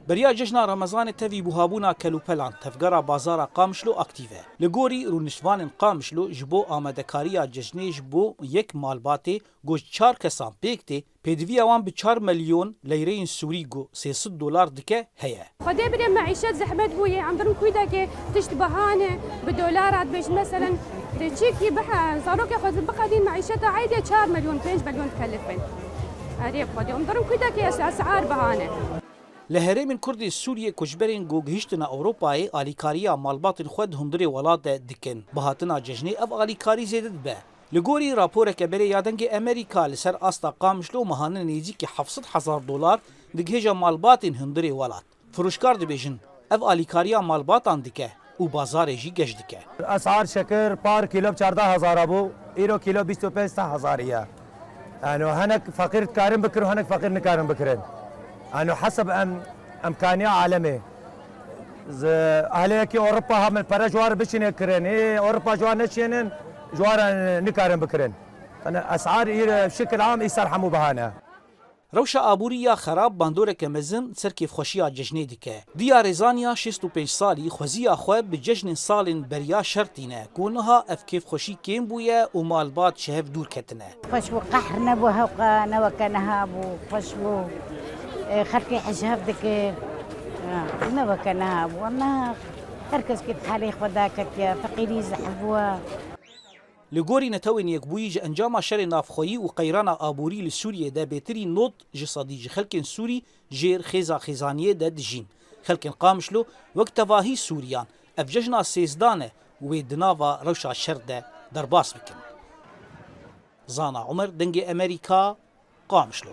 بریا جشنا رمضان تفی بوهابونا کلوپلان تفگرا بازارا قامشلو اکتیوه لگوری رونشوان قامشلو جبو آمدکاریا جشنی جبو یک مالباتی گوش 4 کسان پیکتی پیدوی اوان به 4 ملیون لیره سوری گو 300 دلار دکه هیا خدای بریم معیشت زحمت بویه عم درم کویدا که تشت بهانه بدولارات بيش مثلا تشيكي بها صاروك ياخذ بقدين معيشتها عادي 4 مليون 5 مليون تكلفين هريب خدي عم درم كويدا كي اسعار بهانه لهرمین کردی سوریه کجبرین گوگهشتنا اروپای آلیکاریا مالبات خود هندری ولات دکن بهاتنا جشنی اف آلیکاری زیدد به لگوری راپور کبری یادنگ امریکا لسر استا قامشلو مهانه نیزی که 700,000 دلار دگهجا مالبات هندری ولات فروشکار دبیجن اف آلیکاریا مالباتان دکه و بازار جی گش دکه اسعار شکر پار کیلو 14000 ابو ایرو کیلو 25000 يعني هناك فقير كارم بكر وهناك فقير نكارم بكرين يعني حسب امكانيه عالمي اهلي اوروبا هم برا جوار بشين كرين اوروبا جوار نشين جوار نكارم بكرين انا اسعار بشكل عام يسرحموا بهانا روشا آبوریا خراب باندوره که مزن سرکیف خوشیا جشنی دکه دیا رزانیا 65 سالی خوزیا خواب به جشن سالن بریا شرطینه کونها افکیف خوشی کیم بویه و مالبات شهف دور کتنه خوشبو قحر نبوها وقانا وكانها بو خوشبو خركي حشهف دكه نبكانها والله هركز كيف حالي خداكت يا فقيري زحبوها لگوری نتوین یک بویج انجام شر نافخویی و قیران آبوری لسوریه ده بهتری نوت جسادی خلکن سوری جیر خیزا خیزانیه ده دجین خلکن قامشلو وقت تواهی سوریان افججنا سیزدانه و دناوا روشا شر ده درباس بکن زانا عمر دنگ امریکا قامشلو